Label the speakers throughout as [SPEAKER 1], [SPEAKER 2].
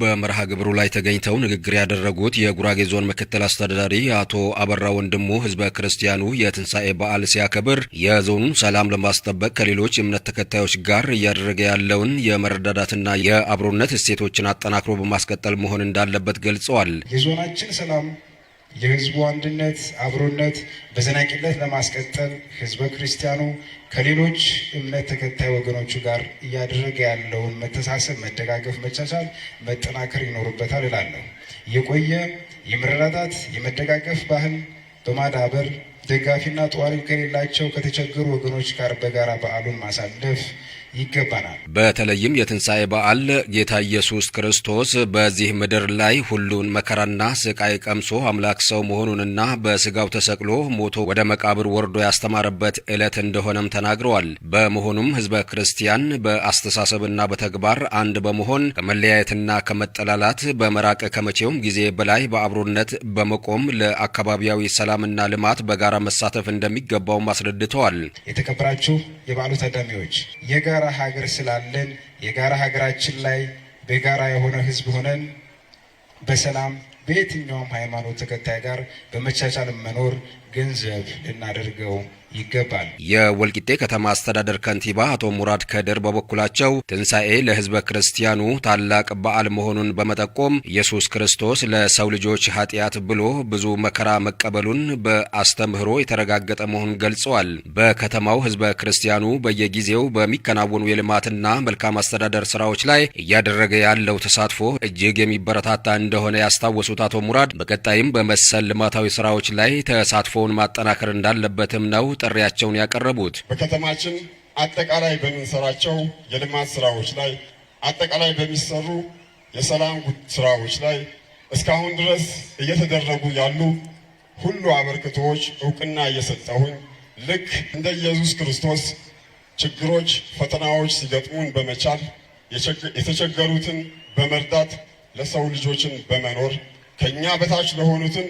[SPEAKER 1] በመርሃ ግብሩ ላይ ተገኝተው ንግግር ያደረጉት የጉራጌ ዞን ምክትል አስተዳዳሪ አቶ አበራ ወንድሙ ህዝበ ክርስቲያኑ የትንሳኤ በዓል ሲያከብር የዞኑን ሰላም ለማስጠበቅ ከሌሎች እምነት ተከታዮች ጋር እያደረገ ያለውን የመረዳዳትና የአብሮነት እሴቶችን አጠናክሮ በማስቀጠል መሆን እንዳለበት ገልጸዋል።
[SPEAKER 2] የዞናችን ሰላም የህዝቡ አንድነት አብሮነት በዘላቂነት ለማስቀጠል ህዝበ ክርስቲያኑ ከሌሎች እምነት ተከታይ ወገኖቹ ጋር እያደረገ ያለውን መተሳሰብ፣ መደጋገፍ፣ መቻቻል መጠናከር ይኖርበታል እላለሁ። የቆየ የመረዳዳት የመደጋገፍ ባህል በማዳበር ደጋፊና ጧሪ ከሌላቸው ከተቸገሩ ወገኖች ጋር በጋራ በዓሉን ማሳለፍ ይገባናል።
[SPEAKER 1] በተለይም የትንሳኤ በዓል ጌታ ኢየሱስ ክርስቶስ በዚህ ምድር ላይ ሁሉን መከራና ስቃይ ቀምሶ አምላክ ሰው መሆኑንና በስጋው ተሰቅሎ ሞቶ ወደ መቃብር ወርዶ ያስተማረበት ዕለት እንደሆነም ተናግረዋል። በመሆኑም ህዝበ ክርስቲያን በአስተሳሰብና በተግባር አንድ በመሆን ከመለያየትና ከመጠላላት በመራቅ ከመቼውም ጊዜ በላይ በአብሮነት በመቆም ለአካባቢያዊ ሰላምና ልማት በጋራ መሳተፍ እንደሚገባውም አስረድተዋል።
[SPEAKER 2] የተከበራችሁ የበዓሉ ታዳሚዎች የጋራ ሀገር ስላለን የጋራ ሀገራችን ላይ በጋራ የሆነ ህዝብ ሆነን በሰላም በየትኛውም ሃይማኖት ተከታይ ጋር በመቻቻል መኖር ገንዘብ ልናደርገው ይገባል።
[SPEAKER 1] የወልቂጤ ከተማ አስተዳደር ከንቲባ አቶ ሙራድ ከድር በበኩላቸው ትንሳኤ ለህዝበ ክርስቲያኑ ታላቅ በዓል መሆኑን በመጠቆም ኢየሱስ ክርስቶስ ለሰው ልጆች ኃጢአት ብሎ ብዙ መከራ መቀበሉን በአስተምህሮ የተረጋገጠ መሆኑን ገልጸዋል። በከተማው ህዝበ ክርስቲያኑ በየጊዜው በሚከናወኑ የልማትና መልካም አስተዳደር ስራዎች ላይ እያደረገ ያለው ተሳትፎ እጅግ የሚበረታታ እንደሆነ ያስታወሱት አቶ ሙራድ በቀጣይም በመሰል ልማታዊ ስራዎች ላይ ተሳትፎውን ማጠናከር እንዳለበትም ነው ጥሪያቸውን ያቀረቡት።
[SPEAKER 3] በከተማችን አጠቃላይ በሚሰራቸው የልማት ስራዎች ላይ አጠቃላይ በሚሰሩ የሰላም ስራዎች ላይ እስካሁን ድረስ እየተደረጉ ያሉ ሁሉ አበርክቶዎች እውቅና እየሰጠሁኝ ልክ እንደ ኢየሱስ ክርስቶስ ችግሮች፣ ፈተናዎች ሲገጥሙን በመቻል የተቸገሩትን በመርዳት ለሰው ልጆችን በመኖር ከኛ በታች ለሆኑትን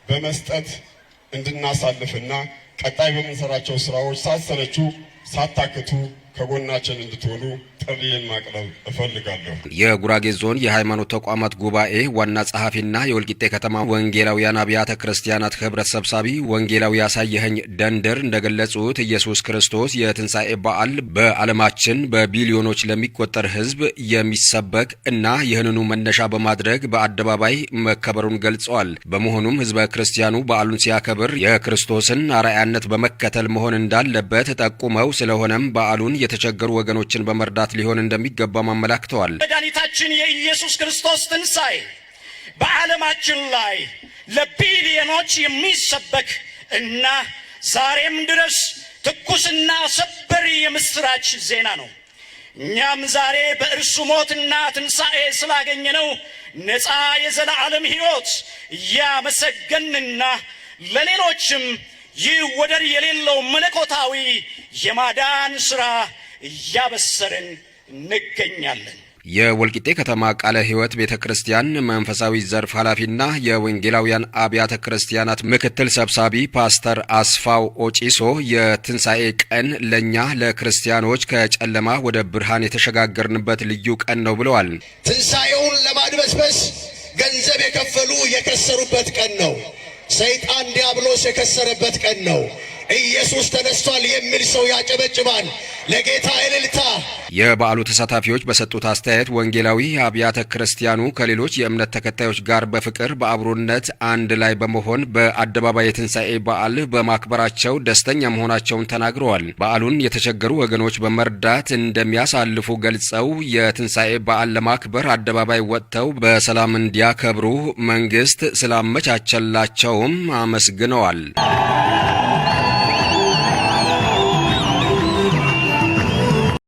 [SPEAKER 3] በመስጠት እንድናሳልፍና ቀጣይ በምንሰራቸው ስራዎች ሳትሰለቹ ሳታክቱ ከጎናችን እንድትሆኑ ጥሪዬን ማቅረብ እፈልጋለሁ።
[SPEAKER 1] የጉራጌ ዞን የሃይማኖት ተቋማት ጉባኤ ዋና ጸሐፊና የወልቂጤ ከተማ ወንጌላውያን አብያተ ክርስቲያናት ህብረት ሰብሳቢ ወንጌላዊ ያሳየኸኝ ደንደር እንደገለጹት ኢየሱስ ክርስቶስ የትንሳኤ በዓል በዓለማችን በቢሊዮኖች ለሚቆጠር ህዝብ የሚሰበክ እና ይህንኑ መነሻ በማድረግ በአደባባይ መከበሩን ገልጸዋል። በመሆኑም ህዝበ ክርስቲያኑ በዓሉን ሲያከብር የክርስቶስን አርአያነት በመከተል መሆን እንዳለበት ጠቁመው ስለሆነም በዓሉን የተቸገሩ ወገኖችን በመርዳት ሊሆን እንደሚገባ አመላክተዋል።
[SPEAKER 4] መድኃኒታችን የኢየሱስ ክርስቶስ ትንሳኤ በዓለማችን ላይ ለቢሊዮኖች የሚሰበክ እና ዛሬም ድረስ ትኩስና ሰበር የምስራች ዜና ነው። እኛም ዛሬ በእርሱ ሞትና ትንሳኤ ስላገኘነው ነፃ የዘላለም ሕይወት እያመሰገንና ለሌሎችም ይህ ወደር የሌለው መለኮታዊ የማዳን ሥራ እያበሰርን እንገኛለን።
[SPEAKER 1] የወልቂጤ ከተማ ቃለ ሕይወት ቤተ ክርስቲያን መንፈሳዊ ዘርፍ ኃላፊና የወንጌላውያን አብያተ ክርስቲያናት ምክትል ሰብሳቢ ፓስተር አስፋው ኦጪሶ የትንሣኤ ቀን ለእኛ ለክርስቲያኖች ከጨለማ ወደ ብርሃን የተሸጋገርንበት ልዩ ቀን ነው ብለዋል።
[SPEAKER 5] ትንሣኤውን ለማድበስበስ ገንዘብ የከፈሉ የከሰሩበት ቀን ነው። ሰይጣን ዲያብሎስ የከሰረበት ቀን ነው። ኢየሱስ ተነስቷል የሚል ሰው ያጨበጭባል። ለጌታ እልልታ።
[SPEAKER 1] የበዓሉ ተሳታፊዎች በሰጡት አስተያየት ወንጌላዊ አብያተ ክርስቲያኑ ከሌሎች የእምነት ተከታዮች ጋር በፍቅር በአብሮነት አንድ ላይ በመሆን በአደባባይ የትንሣኤ በዓል በማክበራቸው ደስተኛ መሆናቸውን ተናግረዋል። በዓሉን የተቸገሩ ወገኖች በመርዳት እንደሚያሳልፉ ገልጸው የትንሣኤ በዓል ለማክበር አደባባይ ወጥተው በሰላም እንዲያከብሩ መንግስት ስላመቻቸላቸውም አመስግነዋል።